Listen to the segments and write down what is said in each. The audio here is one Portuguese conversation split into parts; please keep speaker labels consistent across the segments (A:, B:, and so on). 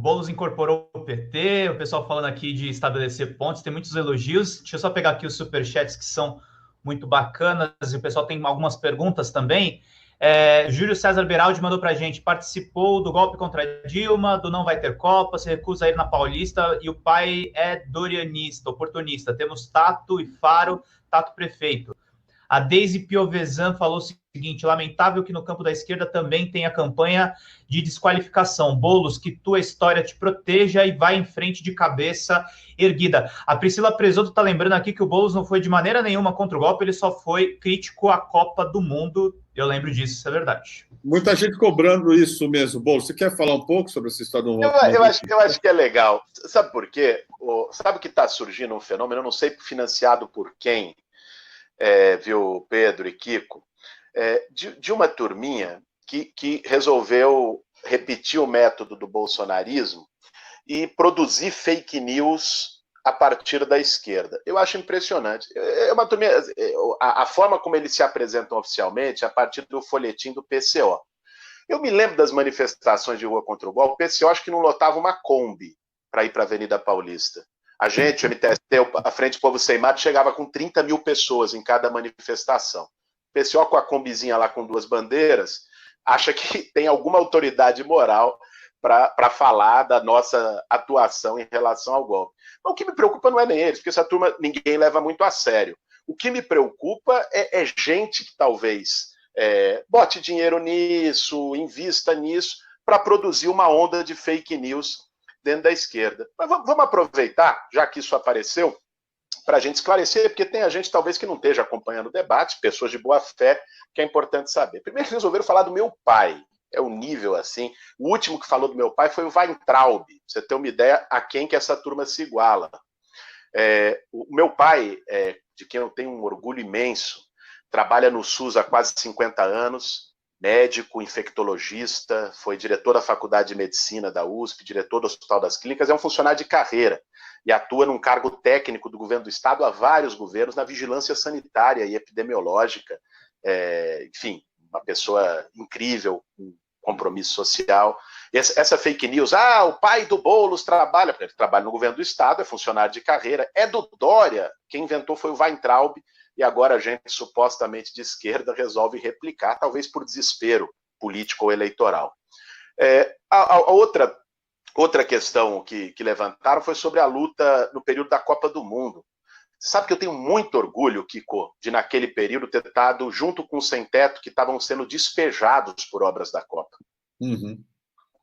A: Boulos incorporou o PT, o pessoal falando aqui de estabelecer pontes, tem muitos elogios. Deixa eu só pegar aqui os superchats que são muito bacanas, e o pessoal tem algumas perguntas também. Júlio César Beraldi mandou para a gente: participou do golpe contra Dilma, do não vai ter Copa, se recusa a ir na Paulista, e o pai é dorianista, oportunista. Temos Tato e Faro, Tato prefeito. A Deise Piovesan falou o seguinte: lamentável que no campo da esquerda também tem a campanha de desqualificação. Boulos, que tua história te proteja e vai em frente de cabeça erguida. A Priscila Presoto está lembrando aqui que o Boulos não foi de maneira nenhuma contra o golpe, ele só foi crítico à Copa do Mundo. Eu lembro disso, isso é verdade.
B: Muita gente cobrando isso mesmo. Boulos, você quer falar um pouco sobre essa história do golpe?
C: Eu acho que é legal. Sabe por quê? Sabe que está surgindo um fenômeno, eu não sei financiado por quem, viu, Pedro e Kiko, de uma turminha que resolveu repetir o método do bolsonarismo e produzir fake news a partir da esquerda. Eu acho impressionante. É uma turminha, a forma como eles se apresentam oficialmente é a partir do folhetim do PCO. Eu me lembro das manifestações de rua contra o golpe. O PCO acho que não lotava uma Kombi para ir para a Avenida Paulista. A gente, o MTST, a Frente Povo Sem Mato, chegava com 30 mil pessoas em cada manifestação. O PCO, com a combizinha lá com 2 bandeiras, acha que tem alguma autoridade moral para falar da nossa atuação em relação ao golpe. Mas o que me preocupa não é nem eles, porque essa turma ninguém leva muito a sério. O que me preocupa é gente que talvez bote dinheiro nisso, invista nisso, para produzir uma onda de fake news dentro da esquerda. Mas vamos aproveitar, já que isso apareceu, para a gente esclarecer, porque tem a gente talvez que não esteja acompanhando o debate, pessoas de boa fé, que é importante saber. Primeiro eles resolveram falar do meu pai, é um nível assim. O último que falou do meu pai foi o Weintraub, pra você ter uma ideia a quem que essa turma se iguala. O meu pai, de quem eu tenho um orgulho imenso, trabalha no SUS há quase 50 anos, médico, infectologista, foi diretor da Faculdade de Medicina da USP, diretor do Hospital das Clínicas, é um funcionário de carreira e atua num cargo técnico do governo do Estado há vários governos na vigilância sanitária e epidemiológica. Enfim, uma pessoa incrível, com compromisso social. Essa fake news, o pai do Boulos trabalha, porque ele trabalha no governo do Estado, é funcionário de carreira, é do Dória, quem inventou foi o Weintraub, e agora a gente, supostamente de esquerda, resolve replicar, talvez por desespero político ou eleitoral. Outra questão que levantaram foi sobre a luta no período da Copa do Mundo. Você sabe que eu tenho muito orgulho, Kiko, de naquele período ter estado junto com os sem-teto que estavam sendo despejados por obras da Copa.
B: Uhum.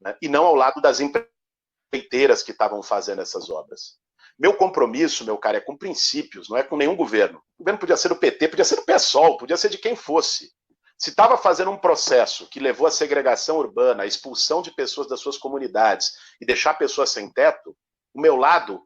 C: Né? E não ao lado das empreiteiras que estavam fazendo essas obras. Meu compromisso, meu cara, é com princípios, não é com nenhum governo. O governo podia ser do PT, podia ser do PSOL, podia ser de quem fosse. Se estava fazendo um processo que levou à segregação urbana, à expulsão de pessoas das suas comunidades e deixar pessoas sem teto, o meu lado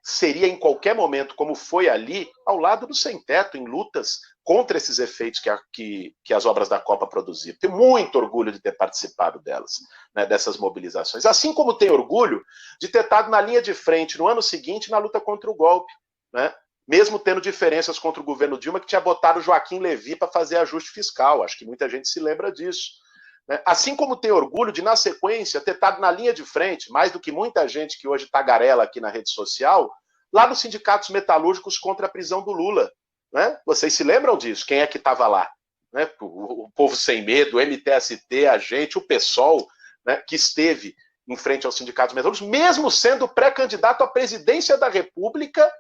C: seria em qualquer momento, como foi ali, ao lado do sem-teto, em lutas contra esses efeitos que as obras da Copa produziram. Tenho muito orgulho de ter participado delas, né, dessas mobilizações. Assim como tenho orgulho de ter estado na linha de frente no ano seguinte na luta contra o golpe, né? Mesmo tendo diferenças contra o governo Dilma, que tinha botado o Joaquim Levy para fazer ajuste fiscal. Acho que muita gente se lembra disso. Né? Assim como tenho orgulho de, na sequência, ter estado na linha de frente, mais do que muita gente que hoje tagarela aqui na rede social, lá nos sindicatos metalúrgicos contra a prisão do Lula. Né? Vocês se lembram disso? Quem é que estava lá? Né? O Povo Sem Medo, o MTST, a gente, o PSOL, né? Que esteve em frente aos sindicatos metalúrgicos, mesmo sendo pré-candidato à presidência da República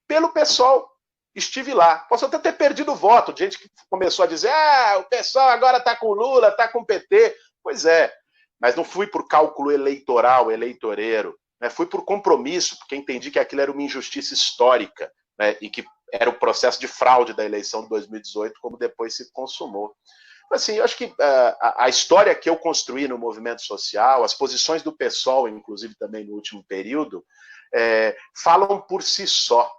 C: pelo PSOL. Estive lá. Posso até ter perdido o voto, de gente que começou a dizer o PSOL agora está com o Lula, está com o PT. Pois é, mas não fui por cálculo eleitoral, eleitoreiro. Né? Fui por compromisso, porque entendi que aquilo era uma injustiça histórica, né? E que era o processo de fraude da eleição de 2018, como depois se consumou. Assim, eu acho que a história que eu construí no movimento social, as posições do PSOL, inclusive também no último período, falam por si só.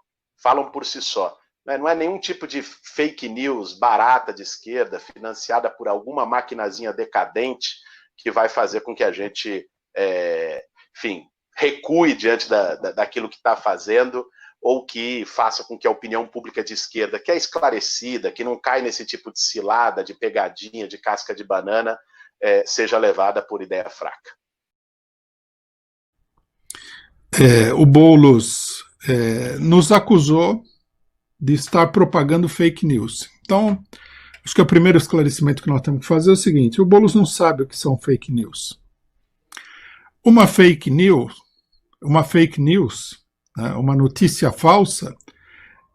C: Não é nenhum tipo de fake news barata de esquerda, financiada por alguma maquinazinha decadente, que vai fazer com que a gente, enfim, recue diante daquilo que está fazendo, ou que faça com que a opinião pública de esquerda, que é esclarecida, que não cai nesse tipo de cilada, de pegadinha, de casca de banana, seja levada por ideia fraca.
D: o Boulos nos acusou de estar propagando fake news. Então, acho que o primeiro esclarecimento que nós temos que fazer é o seguinte: o Boulos não sabe o que são fake news. Uma fake news, né, uma notícia falsa,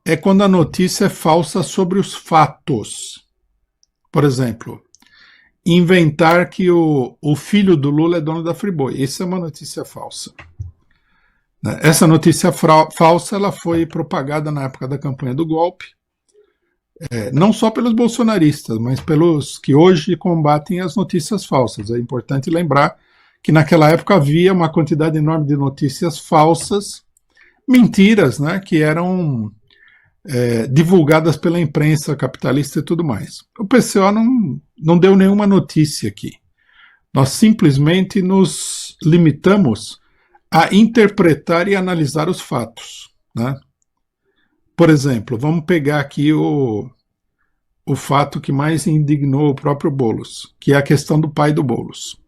D: é quando a notícia é falsa sobre os fatos. Por exemplo, inventar que o filho do Lula é dono da Friboi. Isso é uma notícia falsa. Essa notícia falsa ela foi propagada na época da campanha do golpe, não só pelos bolsonaristas, mas pelos que hoje combatem as notícias falsas. É importante lembrar que naquela época havia uma quantidade enorme de notícias falsas, mentiras, né, que eram divulgadas pela imprensa capitalista e tudo mais. O PCO não deu nenhuma notícia aqui. Nós simplesmente nos limitamos a interpretar e analisar os fatos, né? Por exemplo, vamos pegar aqui o fato que mais indignou o próprio Boulos, que é a questão do pai do Boulos.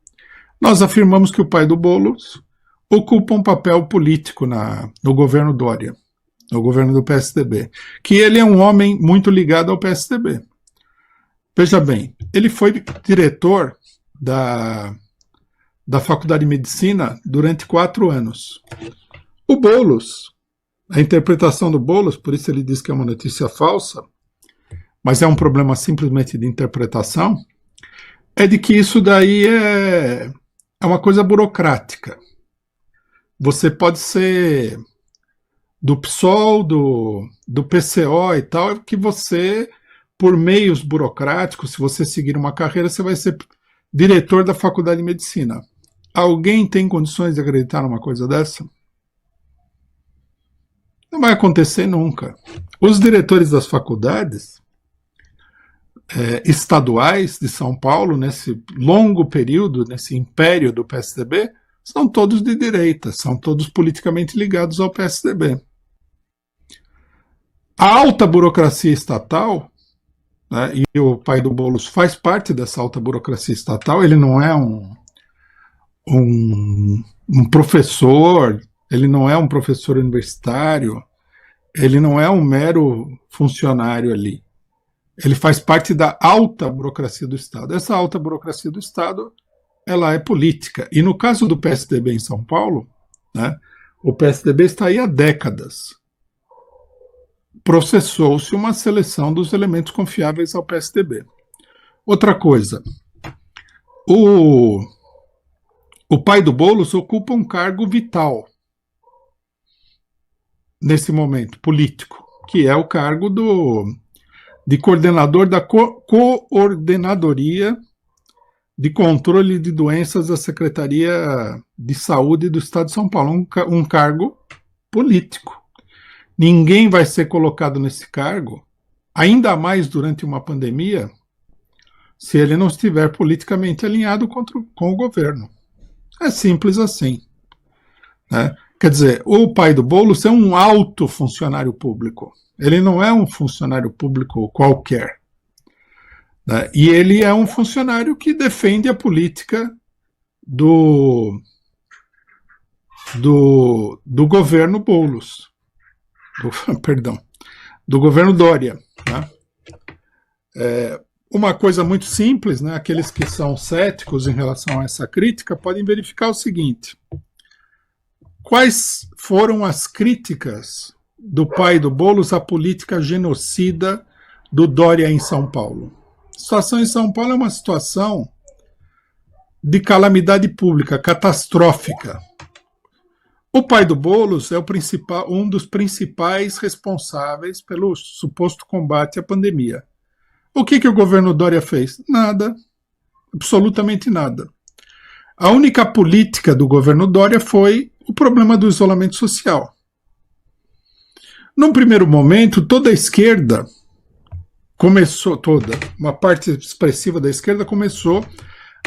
D: Nós afirmamos que o pai do Boulos ocupa um papel político no governo Dória, no governo do PSDB, que ele é um homem muito ligado ao PSDB. Veja bem, ele foi diretor da Faculdade de Medicina durante 4 anos. O Boulos, a interpretação do Boulos, por isso ele diz que é uma notícia falsa, mas é um problema simplesmente de interpretação, é de que isso daí é uma coisa burocrática. Você pode ser do PSOL, do PCO e tal, que você, por meios burocráticos, se você seguir uma carreira, você vai ser diretor da Faculdade de Medicina. Alguém tem condições de acreditar numa coisa dessa? Não vai acontecer nunca. Os diretores das faculdades estaduais de São Paulo, nesse longo período, nesse império do PSDB, são todos de direita, são todos politicamente ligados ao PSDB. A alta burocracia estatal, né, e o pai do Boulos faz parte dessa alta burocracia estatal, ele não é um professor, ele não é um professor universitário, ele não é um mero funcionário ali. Ele faz parte da alta burocracia do Estado. Essa alta burocracia do Estado, ela é política. E no caso do PSDB em São Paulo, né, o PSDB está aí há décadas. Processou-se uma seleção dos elementos confiáveis ao PSDB. Outra coisa, o pai do Boulos ocupa um cargo vital nesse momento político, que é o cargo de coordenador da Coordenadoria de Controle de Doenças da Secretaria de Saúde do Estado de São Paulo, um cargo político. Ninguém vai ser colocado nesse cargo, ainda mais durante uma pandemia, se ele não estiver politicamente alinhado com o governo. É simples assim, né? Quer dizer, o pai do Boulos é um alto funcionário público. Ele não é um funcionário público qualquer, né? E ele é um funcionário que defende a política do governo Boulos. Do governo Dória, né? Uma coisa muito simples, né? Aqueles que são céticos em relação a essa crítica podem verificar o seguinte: quais foram as críticas do pai do Boulos à política genocida do Dória em São Paulo? A situação em São Paulo é uma situação de calamidade pública, catastrófica. O pai do Boulos é um dos principais responsáveis pelo suposto combate à pandemia. O que o governo Dória fez? Nada. Absolutamente nada. A única política do governo Dória foi o problema do isolamento social. Num primeiro momento, toda a esquerda uma parte expressiva da esquerda começou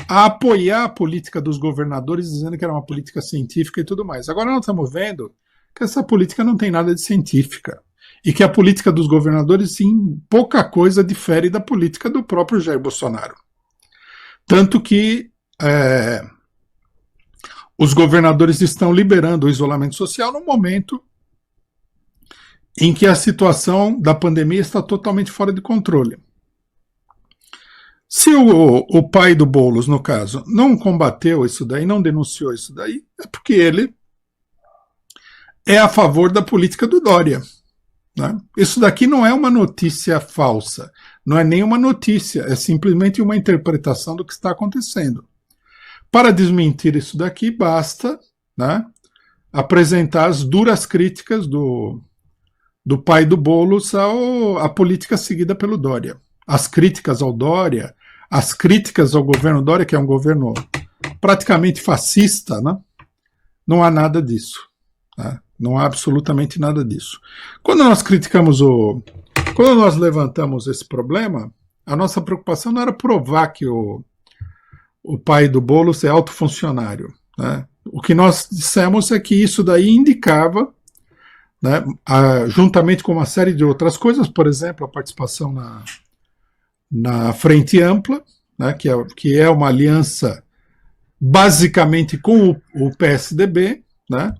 D: a apoiar a política dos governadores, dizendo que era uma política científica e tudo mais. Agora nós estamos vendo que essa política não tem nada de científica e que a política dos governadores, em pouca coisa, difere da política do próprio Jair Bolsonaro. Tanto que os governadores estão liberando o isolamento social no momento em que a situação da pandemia está totalmente fora de controle. Se o pai do Boulos, no caso, não combateu isso daí, não denunciou isso daí, é porque ele é a favor da política do Dória. Né? Isso daqui não é uma notícia falsa, não é nenhuma notícia, é simplesmente uma interpretação do que está acontecendo. Para desmentir isso daqui, basta, né, apresentar as duras críticas do pai do Boulos à política seguida pelo Dória. As críticas ao Dória, as críticas ao governo Dória, que é um governo praticamente fascista, né, não há nada disso. Né? Não há absolutamente nada disso. Quando nós quando nós levantamos esse problema, a nossa preocupação não era provar que o pai do Boulos é autofuncionário. Né? O que nós dissemos é que isso daí indicava, né, juntamente com uma série de outras coisas, por exemplo, a participação na Frente Ampla, né, que é uma aliança basicamente com o PSDB, né,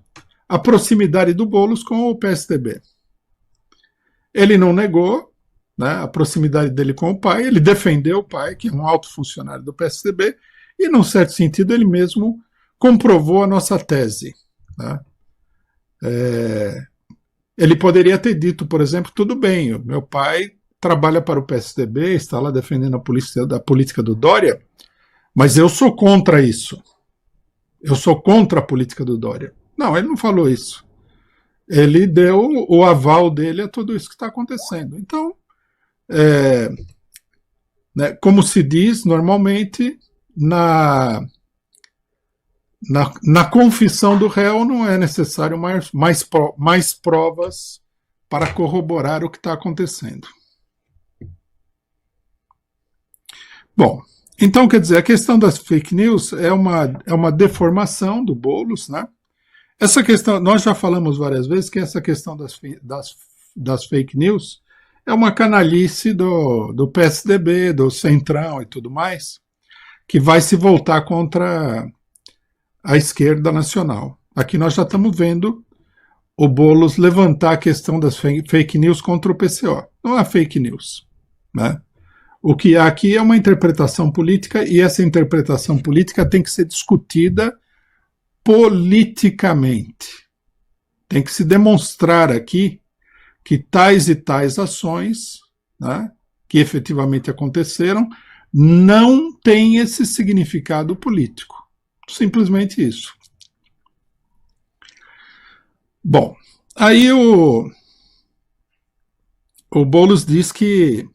D: a proximidade do Boulos com o PSDB. Ele não negou, né, a proximidade dele com o pai, ele defendeu o pai, que é um alto funcionário do PSDB, e, num certo sentido, ele mesmo comprovou a nossa tese. Né? Ele poderia ter dito, por exemplo, tudo bem, o meu pai trabalha para o PSDB, está lá defendendo a política do Dória, mas eu sou contra isso. Eu sou contra a política do Dória. Não, ele não falou isso. Ele deu o aval dele a tudo isso que está acontecendo. Então, né, como se diz normalmente, na confissão do réu não é necessário mais provas para corroborar o que está acontecendo. Bom, então quer dizer, a questão das fake news é uma deformação do Boulos, né? Essa questão, nós já falamos várias vezes que essa questão das fake news é uma canalice do PSDB, do Centrão e tudo mais, que vai se voltar contra a esquerda nacional. Aqui nós já estamos vendo o Boulos levantar a questão das fake news contra o PCO. Não é fake news. Né? O que há aqui é uma interpretação política, e essa interpretação política tem que ser discutida politicamente. Tem que se demonstrar aqui que tais e tais ações, né, que efetivamente aconteceram, não têm esse significado político. Simplesmente isso. Bom, aí o Boulos diz que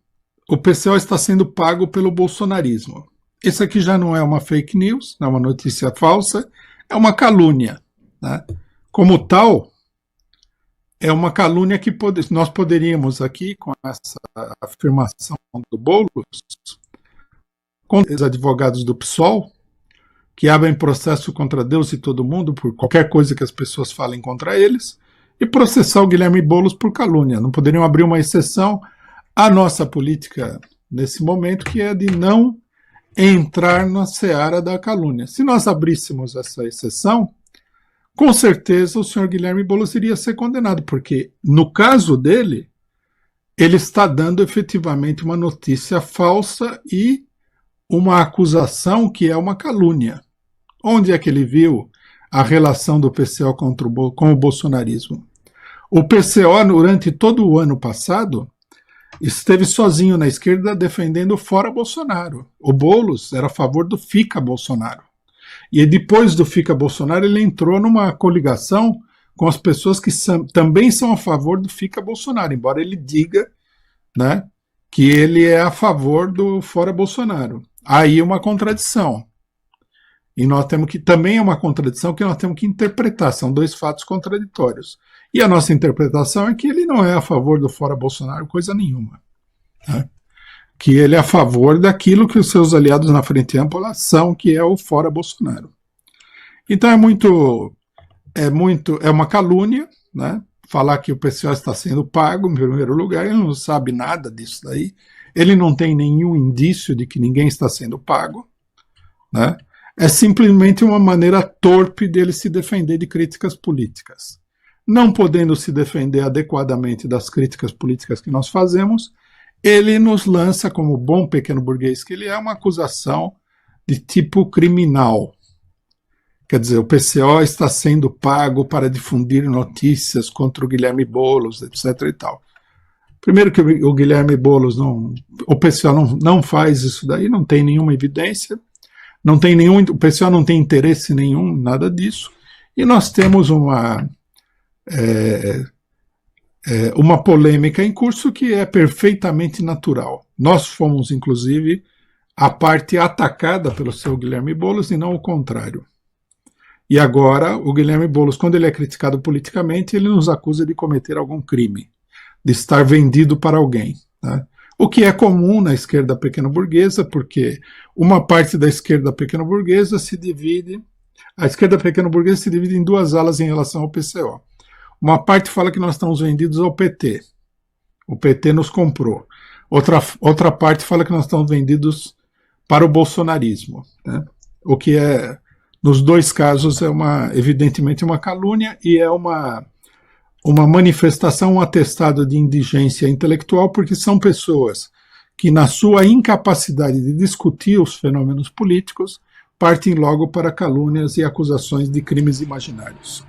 D: o PCO está sendo pago pelo bolsonarismo. Isso aqui já não é uma fake news, não é uma notícia falsa, é uma calúnia. Né? Como tal, é uma calúnia que nós poderíamos aqui, com essa afirmação do Boulos, com os advogados do PSOL, que abrem processo contra Deus e todo mundo por qualquer coisa que as pessoas falem contra eles, e processar o Guilherme Boulos por calúnia. Não poderiam abrir uma exceção à nossa política nesse momento, que é de não entrar na seara da calúnia. Se nós abríssemos essa exceção, com certeza o senhor Guilherme Boulos iria ser condenado, porque no caso dele, ele está dando efetivamente uma notícia falsa e uma acusação que é uma calúnia. Onde é que ele viu a relação do PCO com o bolsonarismo? O PCO, durante todo o ano passado, esteve sozinho na esquerda defendendo fora Bolsonaro. O Boulos era a favor do Fica Bolsonaro. E depois do Fica Bolsonaro, ele entrou numa coligação com as pessoas que também são a favor do Fica Bolsonaro, embora ele diga, né, que ele é a favor do fora Bolsonaro. Aí uma contradição. E nós temos que, também é uma contradição que nós temos que interpretar, são dois fatos contraditórios. E a nossa interpretação é que ele não é a favor do fora Bolsonaro, coisa nenhuma. Né? Que ele é a favor daquilo que os seus aliados na Frente Ampla são, que é o fora Bolsonaro. Então é uma calúnia, né? Falar que o PCO está sendo pago, em primeiro lugar, ele não sabe nada disso daí, ele não tem nenhum indício de que ninguém está sendo pago, né? é simplesmente uma maneira torpe dele se defender de críticas políticas. Não podendo se defender adequadamente das críticas políticas que nós fazemos, ele nos lança, como bom pequeno burguês que ele é, uma acusação de tipo criminal. Quer dizer, o PCO está sendo pago para difundir notícias contra o Guilherme Boulos, etc. e tal. Primeiro que o Guilherme Boulos, o PCO não faz isso daí, não tem nenhuma evidência, o PCO não tem interesse nenhum em nada disso, e nós temos uma polêmica em curso que é perfeitamente natural. Nós fomos, inclusive, a parte atacada pelo seu Guilherme Boulos e não o contrário. E agora, o Guilherme Boulos, quando ele é criticado politicamente, ele nos acusa de cometer algum crime, de estar vendido para alguém, né? O que é comum na esquerda pequeno-burguesa, porque uma parte da esquerda pequeno-burguesa se divide, a esquerda pequeno-burguesa se divide em duas alas em relação ao PCO. Uma parte fala que nós estamos vendidos ao PT, o PT nos comprou. Outra parte fala que nós estamos vendidos para o bolsonarismo, né? O que é, nos dois casos, evidentemente uma calúnia e é uma manifestação, um atestado de indigência intelectual, porque são pessoas que, na sua incapacidade de discutir os fenômenos políticos, partem logo para calúnias e acusações de crimes imaginários.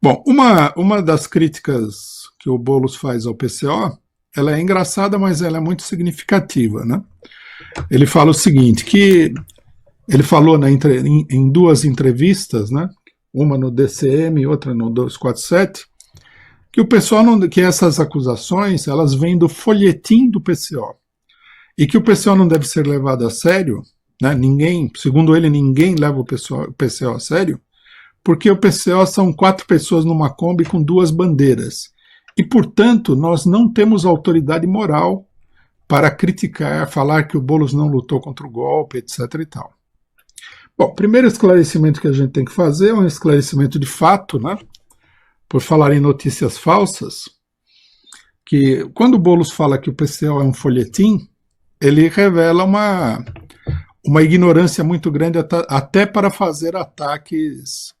D: Bom, uma das críticas que o Boulos faz ao PCO, ela é engraçada, mas ela é muito significativa, né? Ele fala o seguinte, que ele falou em duas entrevistas, né? Uma no DCM e outra no 247, que o pessoal que essas acusações, elas vêm do folhetim do PCO, e que o PCO não deve ser levado a sério, né? Segundo ele, ninguém leva o PCO a sério, porque o PCO são 4 pessoas numa Kombi com 2 bandeiras, e, portanto, nós não temos autoridade moral para criticar, falar que o Boulos não lutou contra o golpe, etc. e tal. Bom, o primeiro esclarecimento que a gente tem que fazer é um esclarecimento de fato, né? Por falar em notícias falsas, que quando o Boulos fala que o PCO é um folhetim, ele revela uma ignorância muito grande até para fazer ataques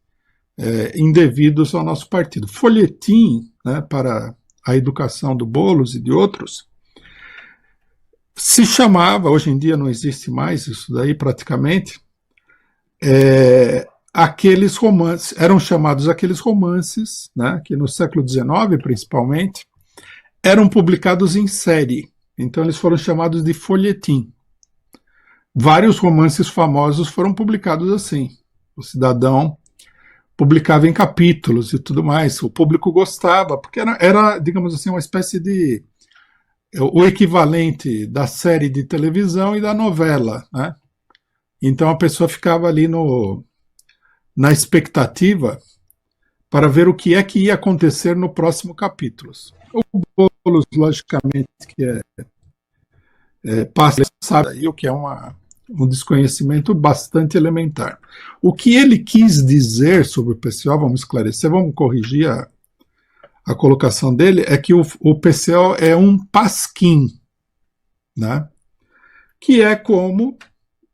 D: indevidos ao nosso partido. Folhetim, né, para a educação do Boulos e de outros, se chamava, hoje em dia não existe mais isso daí praticamente, aqueles romances, eram chamados aqueles romances, né, que no século XIX, principalmente, eram publicados em série. Então eles foram chamados de folhetim. Vários romances famosos foram publicados assim. O Cidadão publicava em capítulos e tudo mais. O público gostava, porque era, digamos assim, uma espécie de o equivalente da série de televisão e da novela, né? Então a pessoa ficava ali na expectativa para ver o que é que ia acontecer no próximo capítulo. O Boulos, logicamente, que passa aí, o que é um desconhecimento bastante elementar. O que ele quis dizer sobre o PCO, vamos esclarecer, vamos corrigir a colocação dele, é que o PCO é um pasquim, né? Que é como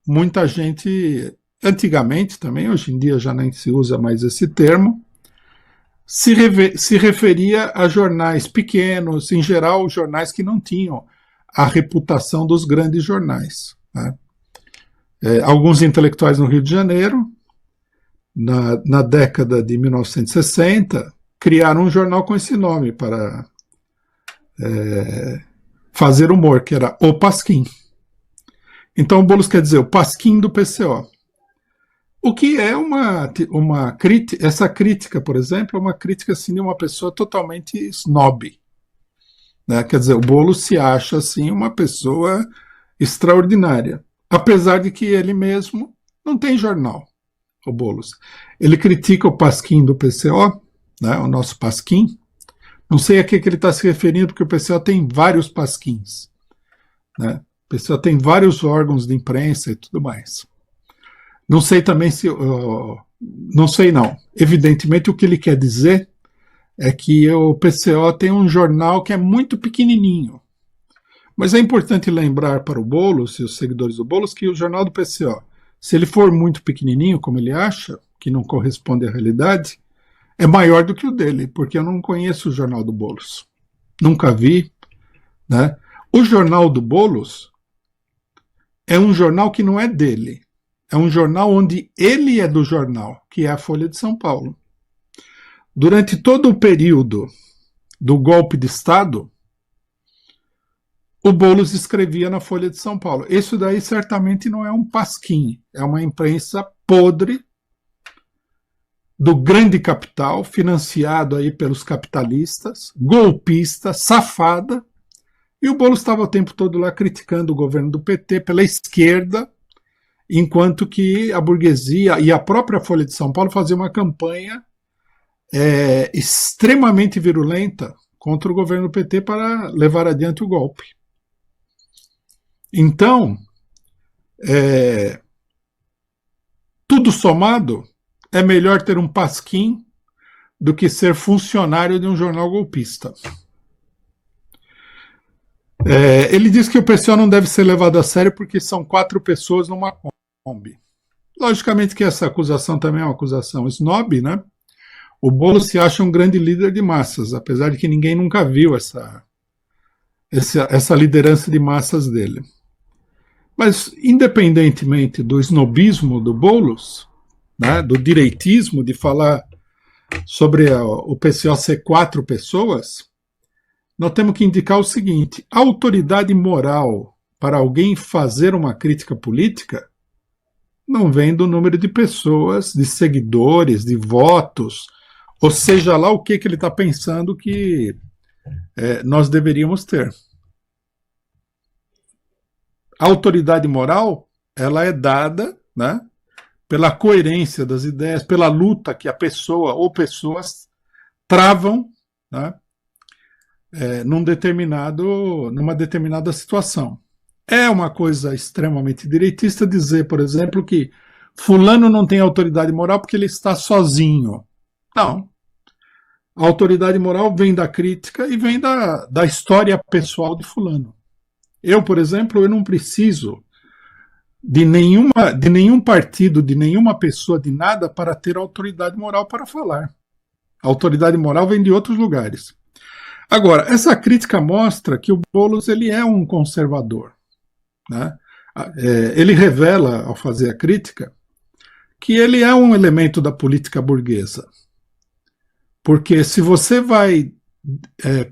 D: muita gente, antigamente também, hoje em dia já nem se usa mais esse termo, se referia a jornais pequenos, em geral jornais que não tinham a reputação dos grandes jornais, né? Alguns intelectuais no Rio de Janeiro, na década de 1960, criaram um jornal com esse nome para fazer humor, que era O Pasquim. Então o Boulos quer dizer o Pasquim do PCO. O que é uma crítica, essa crítica, por exemplo, é uma crítica assim, de uma pessoa totalmente snob, né? Quer dizer, o Boulos se acha assim, uma pessoa extraordinária, apesar de que ele mesmo não tem jornal, o Boulos. Ele critica o Pasquim do PCO, né, o nosso Pasquim. Não sei a que ele está se referindo, porque o PCO tem vários Pasquins, né? O PCO tem vários órgãos de imprensa e tudo mais. Não sei também se... não sei não. Evidentemente o que ele quer dizer é que o PCO tem um jornal que é muito pequenininho. Mas é importante lembrar para o Boulos e os seguidores do Boulos que o jornal do PCO, se ele for muito pequenininho, como ele acha, que não corresponde à realidade, é maior do que o dele, porque eu não conheço o jornal do Boulos. Nunca vi, né? O jornal do Boulos é um jornal que não é dele. É um jornal onde ele é do jornal, que é a Folha de São Paulo. Durante todo o período do golpe de Estado, o Boulos escrevia na Folha de São Paulo. Isso daí certamente não é um pasquim, é uma imprensa podre do grande capital, financiado aí pelos capitalistas, golpista, safada, e o Boulos estava o tempo todo lá criticando o governo do PT pela esquerda, enquanto que a burguesia e a própria Folha de São Paulo faziam uma campanha extremamente virulenta contra o governo do PT para levar adiante o golpe. Então, tudo somado, é melhor ter um pasquim do que ser funcionário de um jornal golpista. Ele diz que o PCO não deve ser levado a sério porque são 4 pessoas numa Kombi. Logicamente que essa acusação também é uma acusação snob, né? O Boulos se acha um grande líder de massas, apesar de que ninguém nunca viu essa liderança de massas dele. Mas, independentemente do snobismo do Boulos, né, do direitismo de falar sobre o PCO ser 4 pessoas, nós temos que indicar o seguinte: a autoridade moral para alguém fazer uma crítica política não vem do número de pessoas, de seguidores, de votos, ou seja lá o que ele está pensando que nós deveríamos ter. A autoridade moral, ela é dada, né, pela coerência das ideias, pela luta que a pessoa ou pessoas travam, né, numa determinada situação. É uma coisa extremamente direitista dizer, por exemplo, que fulano não tem autoridade moral porque ele está sozinho. Não. A autoridade moral vem da crítica e vem da história pessoal de fulano. Eu, por exemplo, eu não preciso de nenhum partido, de nenhuma pessoa, de nada para ter autoridade moral para falar. A autoridade moral vem de outros lugares. Agora, essa crítica mostra que o Boulos ele é um conservador, né? Ele revela, ao fazer a crítica, que ele é um elemento da política burguesa. Porque se você vai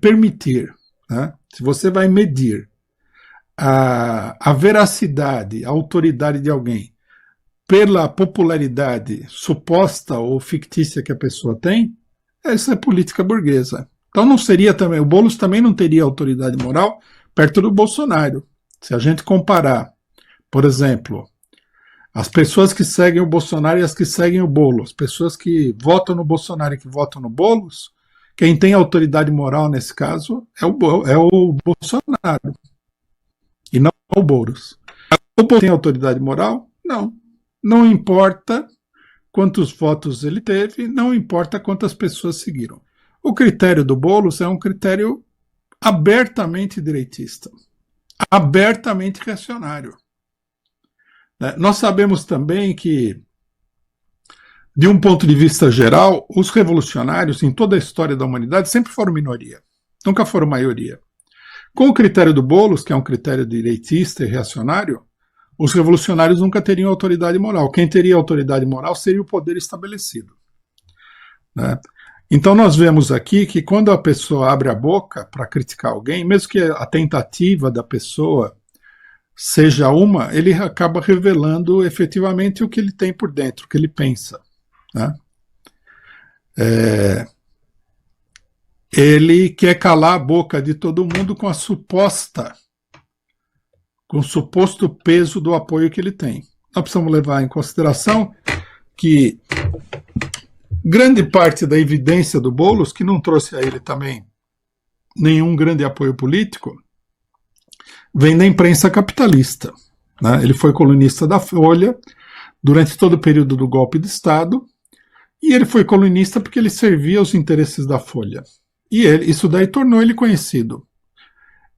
D: permitir, né, se você vai medir a veracidade, a autoridade de alguém pela popularidade suposta ou fictícia que a pessoa tem, essa é política burguesa. Então não seria também, o Boulos também não teria autoridade moral perto do Bolsonaro. Se a gente comparar, por exemplo, as pessoas que seguem o Bolsonaro e as que seguem o Boulos, pessoas que votam no Bolsonaro e que votam no Boulos, quem tem autoridade moral nesse caso é o Bolsonaro. E não o Boulos. O Boulos tem autoridade moral? Não. Não importa quantos votos ele teve, não importa quantas pessoas seguiram. O critério do Boulos é um critério abertamente direitista, abertamente reacionário. Nós sabemos também que, de um ponto de vista geral, os revolucionários em toda a história da humanidade sempre foram minoria, nunca foram maioria. Com o critério do Boulos, que é um critério direitista e reacionário, os revolucionários nunca teriam autoridade moral. Quem teria autoridade moral seria o poder estabelecido, né? Então nós vemos aqui que quando a pessoa abre a boca para criticar alguém, mesmo que a tentativa da pessoa seja ele acaba revelando efetivamente o que ele tem por dentro, o que ele pensa, né? Ele quer calar a boca de todo mundo com o suposto peso do apoio que ele tem. Nós precisamos levar em consideração que grande parte da evidência do Boulos, que não trouxe a ele também nenhum grande apoio político, vem da imprensa capitalista, né? Ele foi colunista da Folha durante todo o período do golpe de Estado, e ele foi colunista porque ele servia aos interesses da Folha. E isso daí tornou ele conhecido.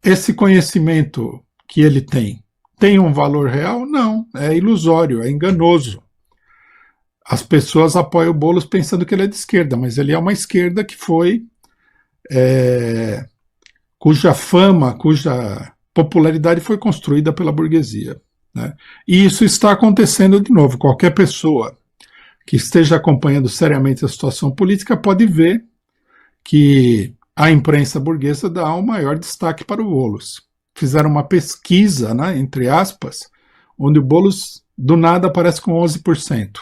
D: esse conhecimento que ele tem um valor real? Não, é ilusório, é enganoso. As pessoas apoiam o Boulos pensando que ele é de esquerda, mas ele é uma esquerda que foi, cuja fama, cuja popularidade foi construída pela burguesia, né? E isso está acontecendo de novo. Qualquer pessoa que esteja acompanhando seriamente a situação política pode ver que a imprensa burguesa dá um maior destaque para o Boulos. Fizeram uma pesquisa, né, entre aspas, onde o Boulos do nada aparece com 11%.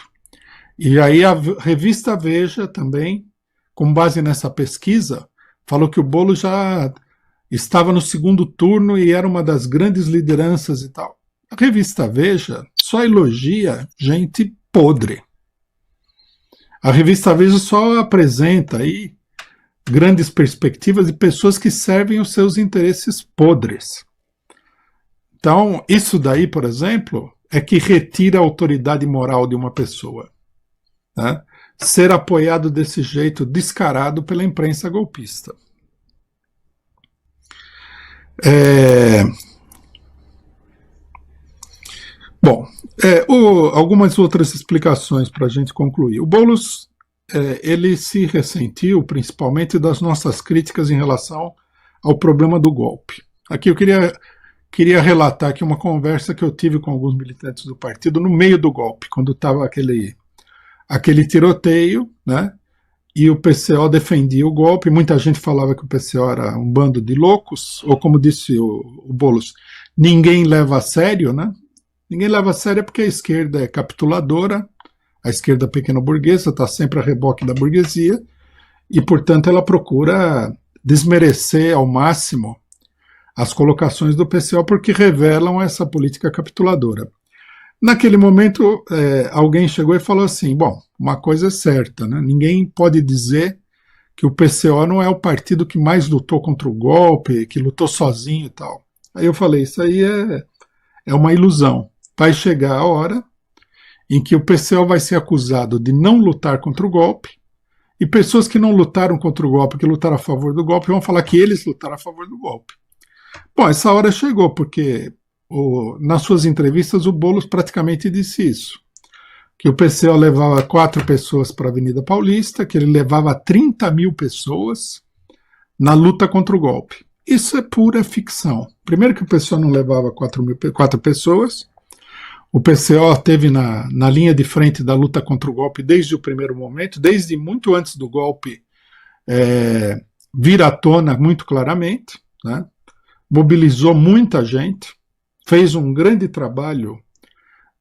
D: E aí a revista Veja também, com base nessa pesquisa, falou que o Boulos já estava no segundo turno e era uma das grandes lideranças e tal. A revista Veja só elogia gente podre. A revista Veja só apresenta aí grandes perspectivas de pessoas que servem os seus interesses podres. Então, isso daí, por exemplo, é que retira a autoridade moral de uma pessoa, né? Ser apoiado desse jeito descarado pela imprensa golpista. Bom, algumas outras explicações para a gente concluir. O Boulos, ele se ressentiu principalmente das nossas críticas em relação ao problema do golpe. Aqui eu queria relatar aqui uma conversa que eu tive com alguns militantes do partido no meio do golpe, quando estava aquele tiroteio, né? E o PCO defendia o golpe. Muita gente falava que o PCO era um bando de loucos, ou como disse o Boulos, ninguém leva a sério, né? Ninguém leva a sério porque a esquerda é capituladora, a esquerda pequeno-burguesa está sempre a reboque da burguesia, e, portanto, ela procura desmerecer ao máximo as colocações do PCO porque revelam essa política capituladora. Naquele momento, alguém chegou e falou assim, bom, uma coisa é certa, né? Ninguém pode dizer que o PCO não é o partido que mais lutou contra o golpe, que lutou sozinho e tal. Aí eu falei, isso aí é uma ilusão. Vai chegar a hora em que o PCO vai ser acusado de não lutar contra o golpe, e pessoas que não lutaram contra o golpe, que lutaram a favor do golpe, vão falar que eles lutaram a favor do golpe. Bom, essa hora chegou, porque nas suas entrevistas o Boulos praticamente disse isso, que o PCO levava 4 pessoas para a Avenida Paulista, que ele levava 30 mil pessoas na luta contra o golpe. Isso é pura ficção. Primeiro que o PCO não levava 4 pessoas, o PCO esteve na linha de frente da luta contra o golpe desde o primeiro momento, desde muito antes do golpe vir à tona muito claramente, né? Mobilizou muita gente, fez um grande trabalho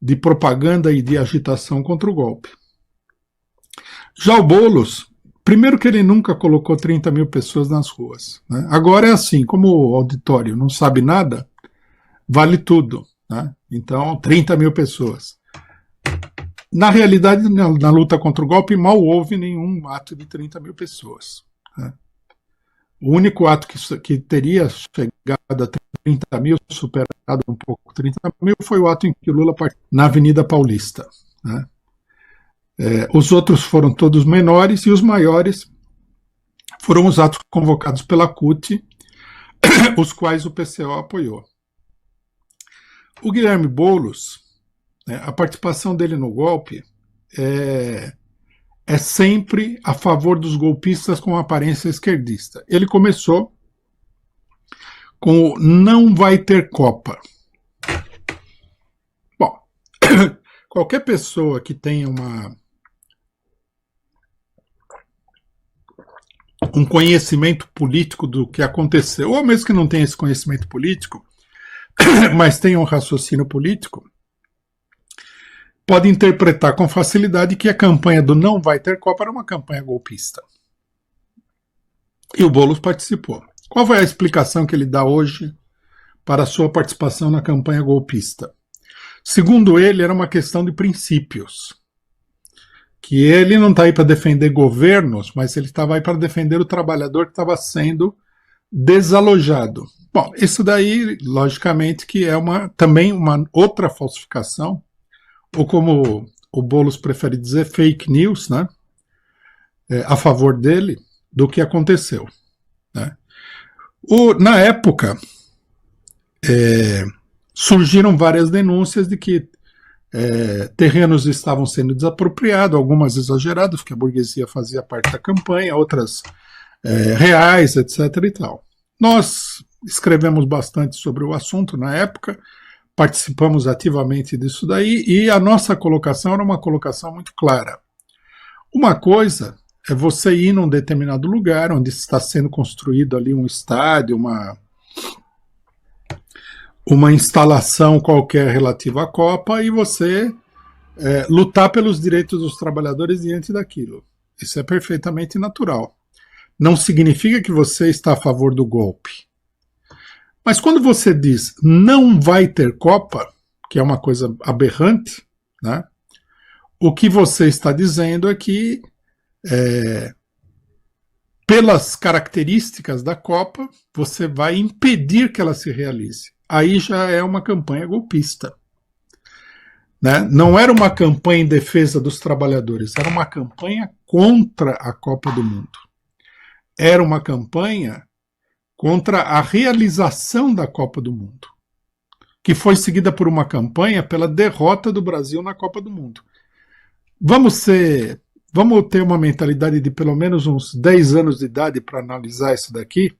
D: de propaganda e de agitação contra o golpe. Já o Boulos, primeiro que ele nunca colocou 30 mil pessoas nas ruas, né? Agora é assim, como o auditório não sabe nada, vale tudo, né? Então, 30 mil pessoas. Na realidade, na luta contra o golpe, mal houve nenhum ato de 30 mil pessoas, né? O único ato que teria chegado a 30 mil, superado um pouco 30 mil, foi o ato em que o Lula partiu na Avenida Paulista, né? Os outros foram todos menores, e os maiores foram os atos convocados pela CUT, os quais o PCO apoiou. O Guilherme Boulos, né, a participação dele no golpe é sempre a favor dos golpistas com aparência esquerdista. Ele começou com o não vai ter Copa. Bom, qualquer pessoa que tenha um conhecimento político do que aconteceu, ou mesmo que não tenha esse conhecimento político, mas tenha um raciocínio político, pode interpretar com facilidade que a campanha do não vai ter Copa era uma campanha golpista. E o Boulos participou. Qual foi a explicação que ele dá hoje para a sua participação na campanha golpista? Segundo ele, era uma questão de princípios. Que ele não está aí para defender governos, mas ele estava aí para defender o trabalhador que estava sendo desalojado. Bom, isso daí, logicamente, que é também uma outra falsificação, ou como o Boulos prefere dizer, fake news, né? A favor dele, do que aconteceu, né? Na época, surgiram várias denúncias de que terrenos estavam sendo desapropriados, algumas exageradas, porque a burguesia fazia parte da campanha, outras reais, etc. e tal. Nós escrevemos bastante sobre o assunto na época, participamos ativamente disso daí, e a nossa colocação era uma colocação muito clara. Uma coisa é você ir num determinado lugar onde está sendo construído ali um estádio, uma instalação qualquer relativa à Copa, e você lutar pelos direitos dos trabalhadores diante daquilo. Isso é perfeitamente natural. Não significa que você está a favor do golpe. Mas quando você diz não vai ter Copa, que é uma coisa aberrante, né, o que você está dizendo é que, pelas características da Copa, você vai impedir que ela se realize. Aí já é uma campanha golpista. Né? Não era uma campanha em defesa dos trabalhadores, era uma campanha contra a Copa do Mundo. Era uma campanha contra a realização da Copa do Mundo, que foi seguida por uma campanha pela derrota do Brasil na Copa do Mundo. Vamos ter uma mentalidade de pelo menos uns 10 anos de idade para analisar isso daqui.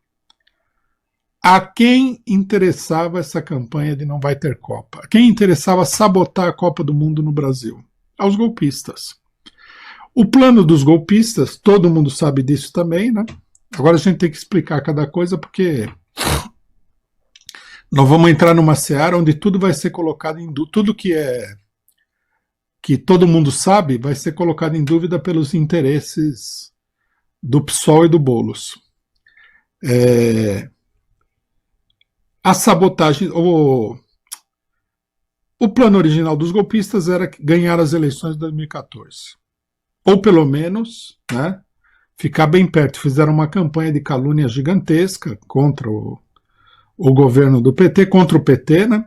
D: A quem interessava essa campanha de não vai ter Copa? A quem interessava sabotar a Copa do Mundo no Brasil? Aos golpistas. O plano dos golpistas, todo mundo sabe disso também, né? Agora a gente tem que explicar cada coisa, porque nós vamos entrar numa seara onde tudo vai ser colocado em dúvida, tudo que todo mundo sabe vai ser colocado em dúvida pelos interesses do PSOL e do Boulos. A sabotagem, o plano original dos golpistas era ganhar as eleições de 2014. Ou pelo menos, né, ficar bem perto. Fizeram uma campanha de calúnia gigantesca contra o governo do PT, contra o PT, né,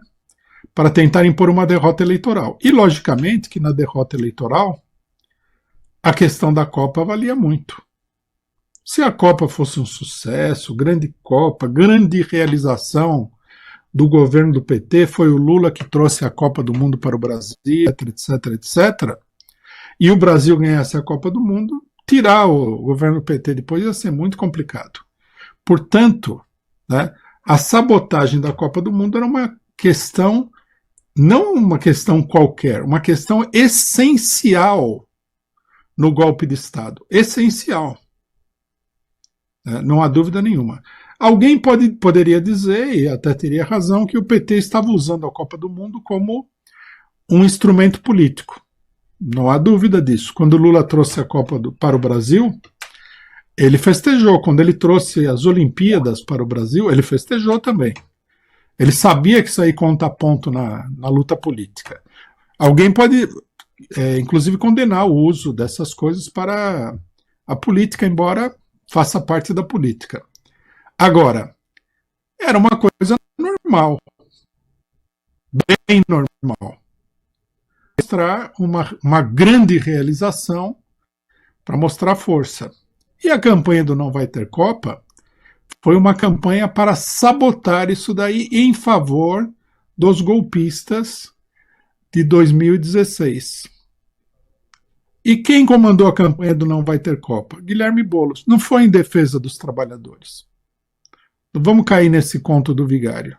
D: para tentar impor uma derrota eleitoral. E, logicamente, que na derrota eleitoral, a questão da Copa valia muito. Se a Copa fosse um sucesso, grande Copa, grande realização do governo do PT, foi o Lula que trouxe a Copa do Mundo para o Brasil, etc, etc, e o Brasil ganhasse a Copa do Mundo, tirar o governo do PT depois ia ser muito complicado. Portanto, né, a sabotagem da Copa do Mundo era uma questão, não uma questão qualquer, uma questão essencial no golpe de Estado. Essencial. Não há dúvida nenhuma. Alguém poderia dizer, e até teria razão, que o PT estava usando a Copa do Mundo como um instrumento político. Não há dúvida disso. Quando Lula trouxe a Copa para o Brasil, ele festejou. Quando ele trouxe as Olimpíadas para o Brasil, ele festejou também. Ele sabia que isso aí conta ponto na luta política. Alguém pode, inclusive, condenar o uso dessas coisas para a política, embora faça parte da política. Agora, era uma coisa normal, bem normal. Mostrar uma grande realização para mostrar força. E a campanha do Não Vai Ter Copa foi uma campanha para sabotar isso daí em favor dos golpistas de 2016. E quem comandou a campanha do Não Vai Ter Copa? Guilherme Boulos. Não foi em defesa dos trabalhadores. Não vamos cair nesse conto do vigário.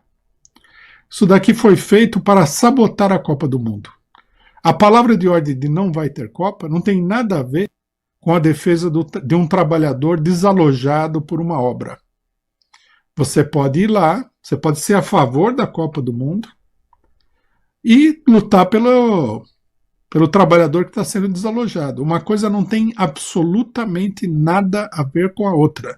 D: Isso daqui foi feito para sabotar a Copa do Mundo. A palavra de ordem de Não Vai Ter Copa não tem nada a ver com a defesa de um trabalhador desalojado por uma obra. Você pode ir lá, você pode ser a favor da Copa do Mundo e lutar pelo trabalhador que está sendo desalojado. Uma coisa não tem absolutamente nada a ver com a outra.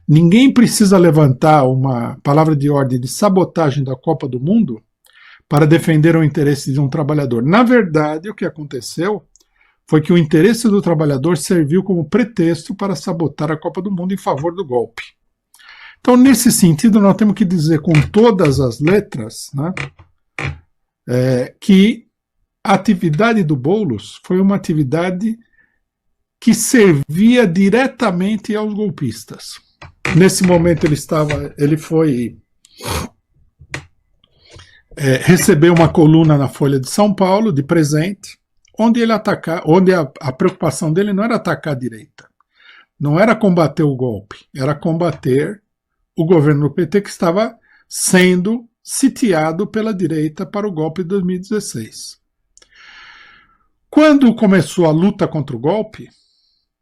D: Ninguém precisa levantar uma palavra de ordem de sabotagem da Copa do Mundo para defender o interesse de um trabalhador. Na verdade, o que aconteceu foi que o interesse do trabalhador serviu como pretexto para sabotar a Copa do Mundo em favor do golpe. Então, nesse sentido, nós temos que dizer com todas as letras, né, que a atividade do Boulos foi uma atividade que servia diretamente aos golpistas. Nesse momento ele foi recebeu uma coluna na Folha de São Paulo, de presente, onde a preocupação dele não era atacar a direita, não era combater o golpe, era combater o governo do PT que estava sendo sitiado pela direita para o golpe de 2016. Quando começou a luta contra o golpe,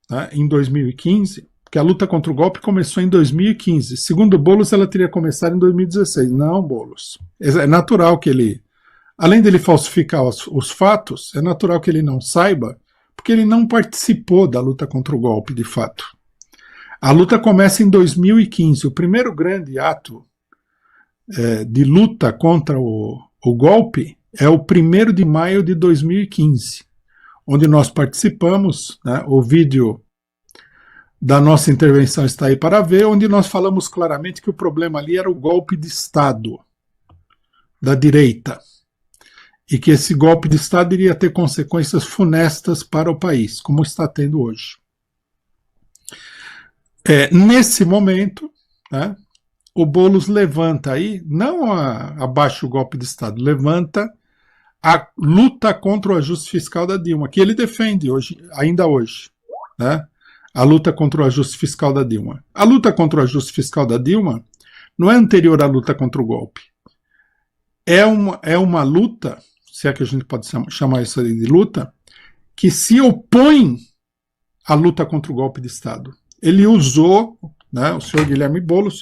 D: né, em 2015, porque a luta contra o golpe começou em 2015, segundo Boulos ela teria começado em 2016. Não, Boulos. É natural que ele, além dele falsificar os fatos, é natural que ele não saiba, porque ele não participou da luta contra o golpe, de fato. A luta começa em 2015. O primeiro grande ato de luta contra o golpe é o 1º de maio de 2015, onde nós participamos, né, o vídeo da nossa intervenção está aí para ver, onde nós falamos claramente que o problema ali era o golpe de Estado da direita, e que esse golpe de Estado iria ter consequências funestas para o país, como está tendo hoje. Nesse momento, né, o Boulos levanta aí, não abaixo o golpe de Estado, levanta a luta contra o ajuste fiscal da Dilma, que ele defende ainda hoje, né? A luta contra o ajuste fiscal da Dilma. A luta contra o ajuste fiscal da Dilma não é anterior à luta contra o golpe. É uma luta, se é que a gente pode chamar isso aí de luta, que se opõe à luta contra o golpe de Estado. Ele usou, né, o senhor Guilherme Boulos,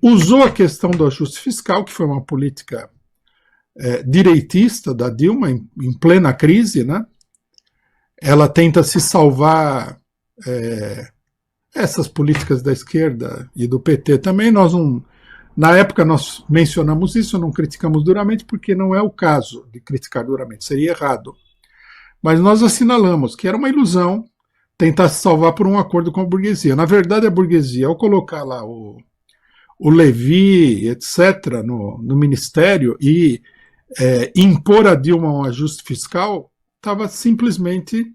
D: usou a questão do ajuste fiscal, que foi uma política direitista da Dilma, em plena crise, né? Ela tenta se salvar, essas políticas da esquerda e do PT também. Na época nós mencionamos isso, não criticamos duramente, porque não é o caso de criticar duramente, seria errado. Mas nós assinalamos que era uma ilusão tentar se salvar por um acordo com a burguesia. Na verdade, a burguesia, ao colocar lá o Levi, etc., no ministério e impor a Dilma um ajuste fiscal, estava simplesmente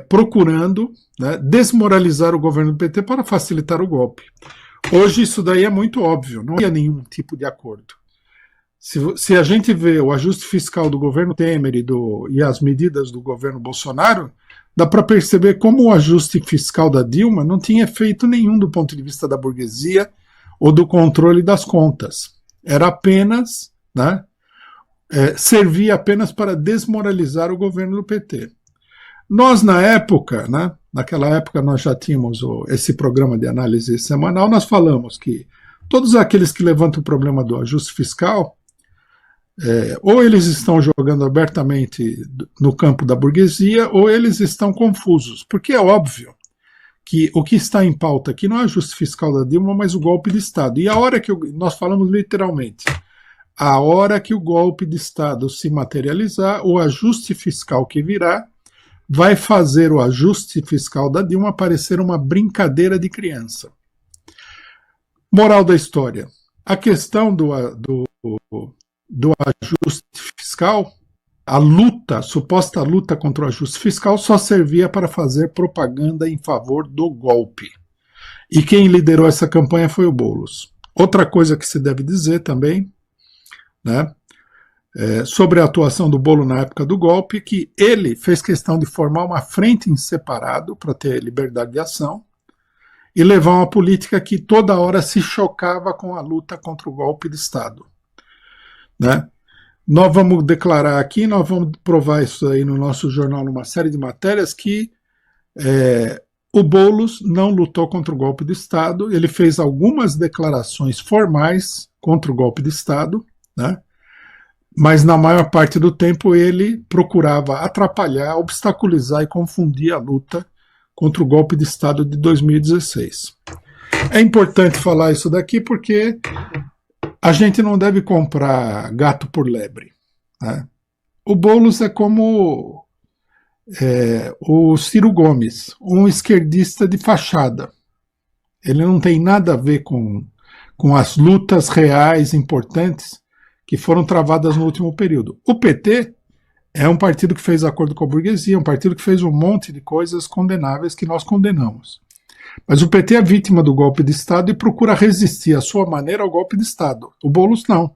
D: procurando, né, desmoralizar o governo do PT para facilitar o golpe. Hoje isso daí é muito óbvio, não havia nenhum tipo de acordo. Se a gente vê o ajuste fiscal do governo Temer e as medidas do governo Bolsonaro, dá para perceber como o ajuste fiscal da Dilma não tinha efeito nenhum do ponto de vista da burguesia ou do controle das contas. Era apenas, né, servia apenas para desmoralizar o governo do PT. Nós, na época, né, naquela época nós já tínhamos esse programa de análise semanal, nós falamos que todos aqueles que levantam o problema do ajuste fiscal, ou eles estão jogando abertamente no campo da burguesia, ou eles estão confusos, porque é óbvio que o que está em pauta aqui não é o ajuste fiscal da Dilma, mas o golpe de Estado. E a hora que nós falamos literalmente, a hora que o golpe de Estado se materializar, o ajuste fiscal que virá vai fazer o ajuste fiscal da Dilma parecer uma brincadeira de criança. Moral da história. A questão do ajuste fiscal, a suposta luta contra o ajuste fiscal só servia para fazer propaganda em favor do golpe. E quem liderou essa campanha foi o Boulos. Outra coisa que se deve dizer também, né, sobre a atuação do Boulos na época do golpe, que ele fez questão de formar uma frente em separado para ter liberdade de ação e levar uma política que toda hora se chocava com a luta contra o golpe de Estado, né? Nós vamos declarar aqui, nós vamos provar isso aí no nosso jornal, numa série de matérias, que o Boulos não lutou contra o golpe de Estado, ele fez algumas declarações formais contra o golpe de Estado, né? Mas na maior parte do tempo ele procurava atrapalhar, obstaculizar e confundir a luta contra o golpe de Estado de 2016. É importante falar isso daqui porque a gente não deve comprar gato por lebre, né? O Boulos é como o Ciro Gomes, um esquerdista de fachada. Ele não tem nada a ver com as lutas reais importantes que foram travadas no último período. O PT é um partido que fez acordo com a burguesia, um partido que fez um monte de coisas condenáveis que nós condenamos. Mas o PT é vítima do golpe de Estado e procura resistir à sua maneira ao golpe de Estado. O Boulos não.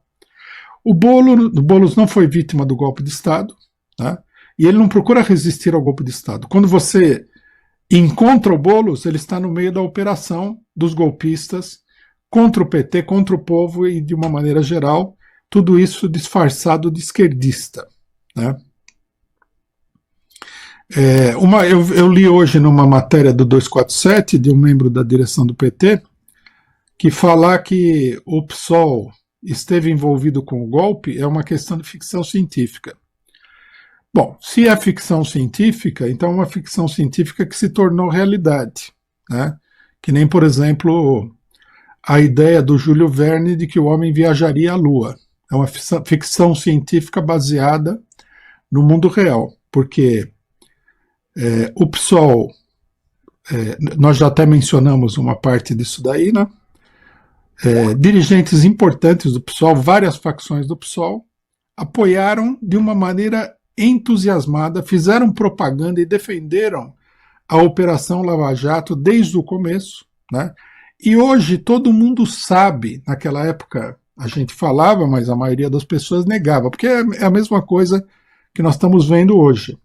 D: O Boulos não foi vítima do golpe de Estado, né? E ele não procura resistir ao golpe de Estado. Quando você encontra o Boulos, ele está no meio da operação dos golpistas contra o PT, contra o povo e, de uma maneira geral, tudo isso disfarçado de esquerdista, né? Eu li hoje numa matéria do 247, de um membro da direção do PT, que falar que o PSOL esteve envolvido com o golpe é uma questão de ficção científica. Bom, se é ficção científica, então é uma ficção científica que se tornou realidade, né? Que nem, por exemplo, a ideia do Júlio Verne de que o homem viajaria à Lua. É uma ficção científica baseada no mundo real, porque o PSOL, nós já até mencionamos uma parte disso daí, né? Dirigentes importantes do PSOL, várias facções do PSOL, apoiaram de uma maneira entusiasmada, fizeram propaganda e defenderam a Operação Lava Jato desde o começo, né? E hoje todo mundo sabe, naquela época a gente falava, mas a maioria das pessoas negava, porque é a mesma coisa que nós estamos vendo hoje.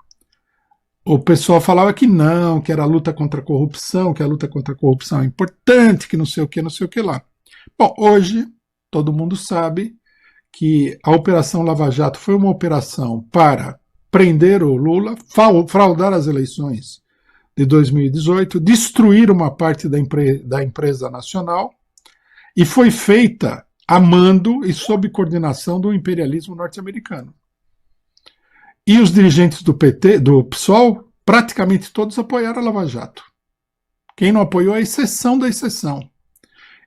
D: O pessoal falava que não, que era a luta contra a corrupção, que a luta contra a corrupção é importante, que não sei o que lá. Bom, hoje todo mundo sabe que a Operação Lava Jato foi uma operação para prender o Lula, fraudar as eleições de 2018, destruir uma parte da empresa nacional, e foi feita a mando e sob coordenação do imperialismo norte-americano. E os dirigentes do PT, do PSOL, praticamente todos apoiaram a Lava Jato. Quem não apoiou é a exceção da exceção.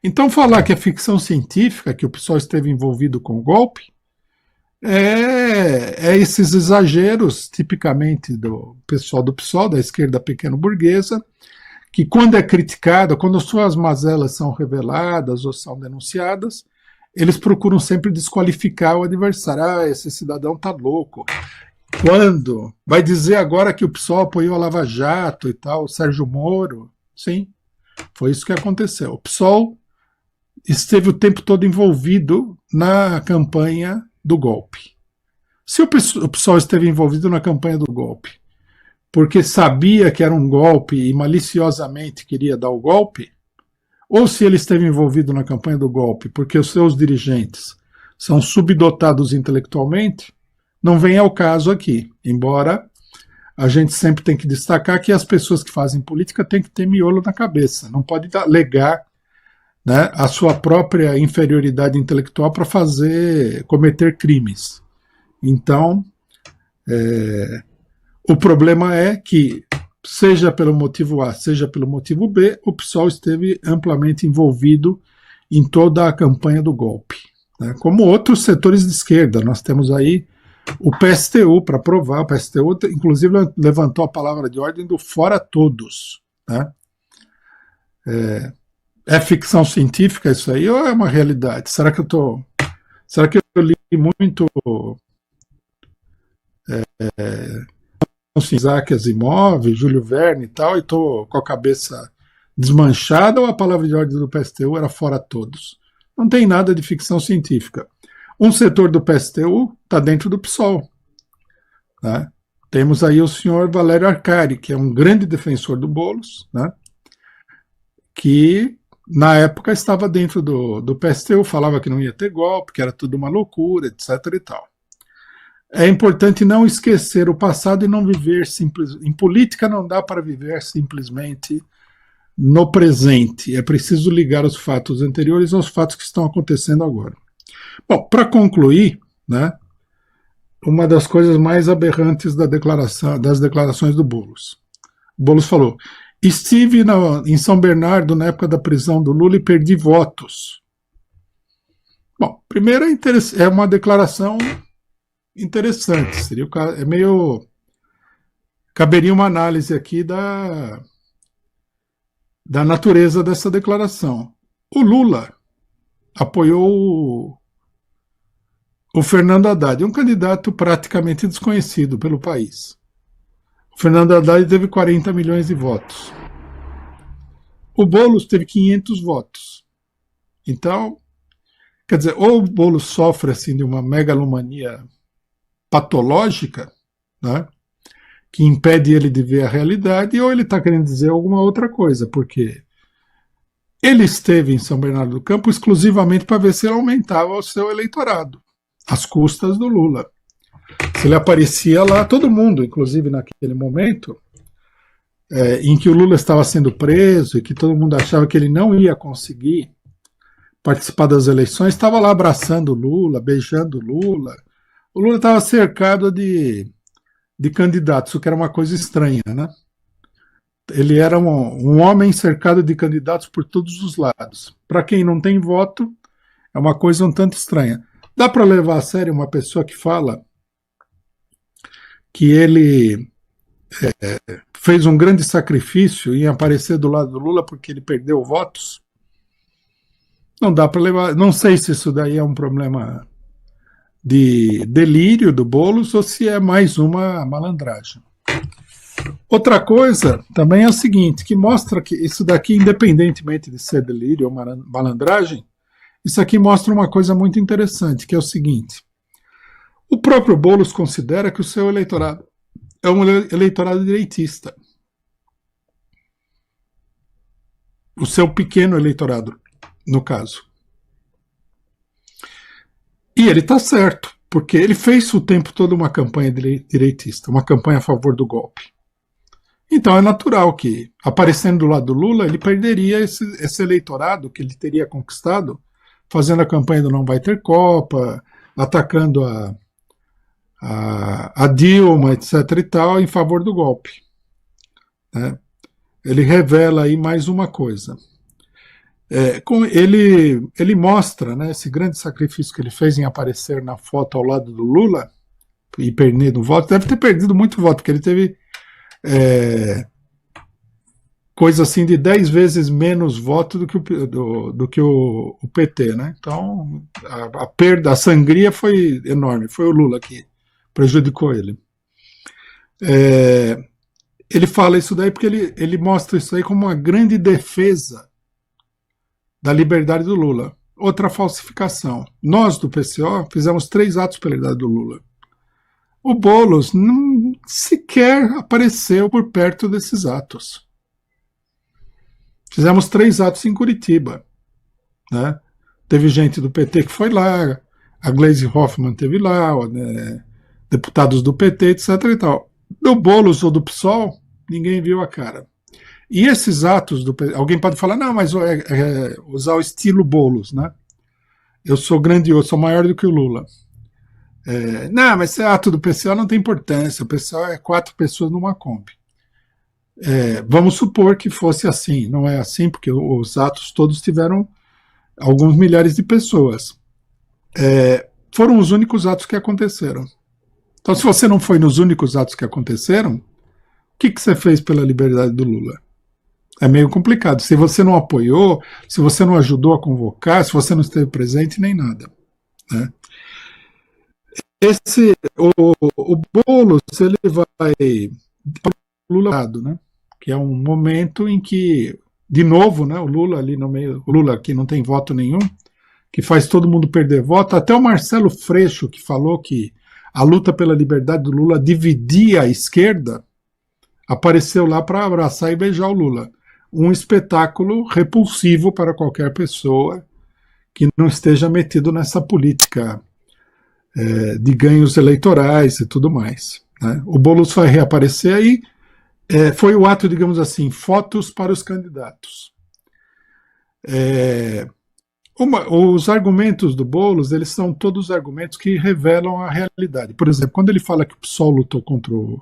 D: Então falar que é ficção científica, que o PSOL esteve envolvido com o golpe, é esses exageros, tipicamente do pessoal do PSOL, da esquerda pequeno-burguesa, que quando é criticado, quando suas mazelas são reveladas ou são denunciadas, eles procuram sempre desqualificar o adversário. Ah, esse cidadão tá louco. Quando? Vai dizer agora que o PSOL apoiou a Lava Jato e tal, o Sérgio Moro? Sim, foi isso que aconteceu. O PSOL esteve o tempo todo envolvido na campanha do golpe. Se o PSOL esteve envolvido na campanha do golpe porque sabia que era um golpe e maliciosamente queria dar o golpe, ou se ele esteve envolvido na campanha do golpe porque os seus dirigentes são subdotados intelectualmente, não vem ao caso aqui, embora a gente sempre tem que destacar que as pessoas que fazem política têm que ter miolo na cabeça, não pode alegar, né, a sua própria inferioridade intelectual para cometer crimes. Então, o problema é que, seja pelo motivo A, seja pelo motivo B, o PSOL esteve amplamente envolvido em toda a campanha do golpe, né, como outros setores de esquerda. Nós temos aí o PSTU para provar. O PSTU, inclusive, levantou a palavra de ordem do fora todos, né? É ficção científica isso aí ou é uma realidade? Será que eu li muito Isaac Asimov, Júlio Verne e tal, e estou com a cabeça desmanchada, ou a palavra de ordem do PSTU era fora todos? Não tem nada de ficção científica. Um setor do PSTU está dentro do PSOL, né? Temos aí o senhor Valério Arcari, que é um grande defensor do Boulos, né? Que na época estava dentro do PSTU, falava que não ia ter golpe, que era tudo uma loucura, etc. e tal. É importante não esquecer o passado e não viver em política não dá para viver simplesmente no presente. É preciso ligar os fatos anteriores aos fatos que estão acontecendo agora. Bom, para concluir, né, uma das coisas mais aberrantes das declarações do Boulos. O Boulos falou: estive em São Bernardo na época da prisão do Lula e perdi votos. Bom, primeiro é uma declaração interessante. Caberia uma análise aqui da natureza dessa declaração. O Lula apoiou o Fernando Haddad, um candidato praticamente desconhecido pelo país. O Fernando Haddad teve 40 milhões de votos. O Boulos teve 500 votos. Então, Quer dizer, ou o Boulos sofre assim, de uma megalomania patológica, né, que impede ele de ver a realidade, ou ele está querendo dizer alguma outra coisa, porque ele esteve em São Bernardo do Campo exclusivamente para ver se ele aumentava o seu eleitorado, às custas do Lula. Se ele aparecia lá, todo mundo, inclusive naquele momento, em que o Lula estava sendo preso e que todo mundo achava que ele não ia conseguir participar das eleições, estava lá abraçando o Lula, beijando o Lula. O Lula estava cercado de candidatos, o que era uma coisa estranha, né? Ele era um homem cercado de candidatos por todos os lados. Para quem não tem voto, é uma coisa um tanto estranha. Dá para levar a sério uma pessoa que fala que ele fez um grande sacrifício em aparecer do lado do Lula porque ele perdeu votos? Não dá para levar. Não sei se isso daí é um problema de delírio do Boulos ou se é mais uma malandragem. Outra coisa também é o seguinte, que mostra que isso daqui, independentemente de ser delírio ou malandragem, isso aqui mostra uma coisa muito interessante, que é o seguinte: o próprio Boulos considera que o seu eleitorado é um eleitorado direitista. O seu pequeno eleitorado, no caso. E ele está certo, porque ele fez o tempo todo uma campanha direitista, uma campanha a favor do golpe. Então é natural que, aparecendo do lado do Lula, ele perderia esse eleitorado que ele teria conquistado, fazendo a campanha do Não Vai Ter Copa, atacando a Dilma, etc. e tal, em favor do golpe. Né? Ele revela aí mais uma coisa. Ele mostra, né, esse grande sacrifício que ele fez em aparecer na foto ao lado do Lula e perder voto. Deve ter perdido muito voto, porque ele teve coisa assim de 10 vezes menos voto do que o PT, né? Então a perda, a sangria foi enorme. Foi o Lula que prejudicou ele. Ele fala isso daí porque ele mostra isso aí como uma grande defesa da liberdade do Lula. Outra falsificação. Nós, do PCO, fizemos 3 atos pela liberdade do Lula. O Boulos não sequer apareceu por perto desses atos. Fizemos 3 atos em Curitiba. Né? Teve gente do PT que foi lá, a Gleisi Hoffmann teve lá, deputados do PT, etc. e tal. Do Boulos ou do PSOL, ninguém viu a cara. E esses atos do PT, alguém pode falar, não, mas usar o estilo Boulos, né? Eu sou grandioso, sou maior do que o Lula. Não, mas esse ato do PCO não tem importância, o PCO é 4 pessoas numa Kombi. Vamos supor que fosse assim, não é assim, porque os atos todos tiveram alguns milhares de pessoas. Foram os únicos atos que aconteceram. Então, se você não foi nos únicos atos que aconteceram, o que você fez pela liberdade do Lula? É meio complicado. Se você não apoiou, se você não ajudou a convocar, se você não esteve presente, nem nada. Né? O Boulos, ele vai para o Lula, né? Que é um momento em que, de novo, né, o Lula ali no meio, o Lula que não tem voto nenhum, que faz todo mundo perder voto, até o Marcelo Freixo, que falou que a luta pela liberdade do Lula dividia a esquerda, apareceu lá para abraçar e beijar o Lula. Um espetáculo repulsivo para qualquer pessoa que não esteja metido nessa política de ganhos eleitorais e tudo mais. Né? O Boulos vai reaparecer aí. Foi o ato, digamos assim, fotos para os candidatos. Os argumentos do Boulos, eles são todos argumentos que revelam a realidade. Por exemplo, quando ele fala que o PSOL lutou contra o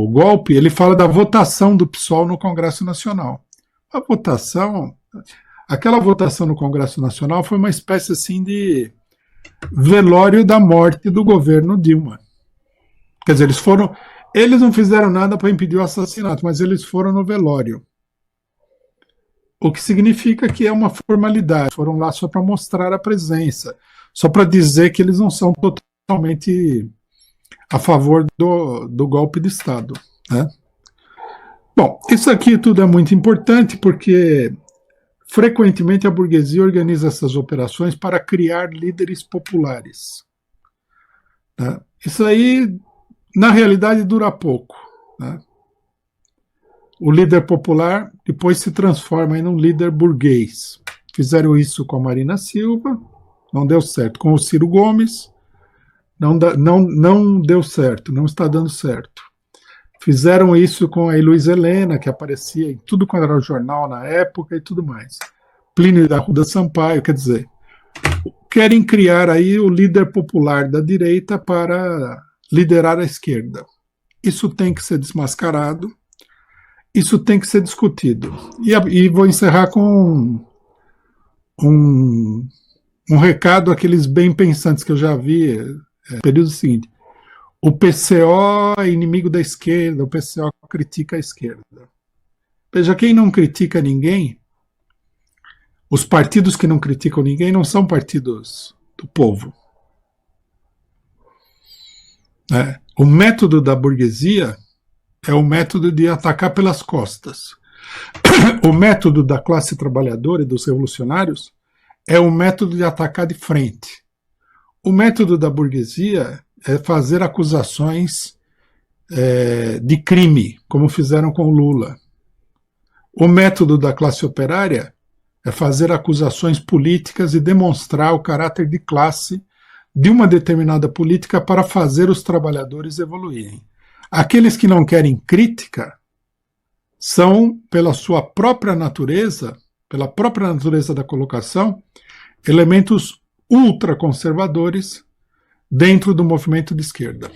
D: golpe, ele fala da votação do PSOL no Congresso Nacional. Aquela votação no Congresso Nacional foi uma espécie assim de velório da morte do governo Dilma. Quer dizer, eles não fizeram nada para impedir o assassinato, mas eles foram no velório. O que significa que é uma formalidade. Foram lá só para mostrar a presença, só para dizer que eles não são totalmente a favor do golpe de Estado. Né? Bom, isso aqui tudo é muito importante porque frequentemente a burguesia organiza essas operações para criar líderes populares. Né? Isso aí, na realidade, dura pouco. Né? O líder popular depois se transforma em um líder burguês. Fizeram isso com a Marina Silva, não deu certo. Com o Ciro Gomes, não deu certo, não está dando certo. Fizeram isso com a Heloísa Helena, que aparecia em tudo quando era jornal na época e tudo mais. Plínio da Arruda Sampaio, quer dizer, querem criar aí o líder popular da direita para liderar a esquerda. Isso tem que ser desmascarado, isso tem que ser discutido. E vou encerrar com um recado àqueles bem pensantes que eu já vi no período seguinte. O PCO é inimigo da esquerda, o PCO critica a esquerda. Veja, quem não critica ninguém, os partidos que não criticam ninguém não são partidos do povo. O método da burguesia é o método de atacar pelas costas. O método da classe trabalhadora e dos revolucionários é o método de atacar de frente. O método da burguesia é fazer acusações de crime, como fizeram com o Lula. O método da classe operária é fazer acusações políticas e demonstrar o caráter de classe de uma determinada política para fazer os trabalhadores evoluírem. Aqueles que não querem crítica são, pela sua própria natureza, pela própria natureza da colocação, elementos ultraconservadores dentro do movimento de esquerda.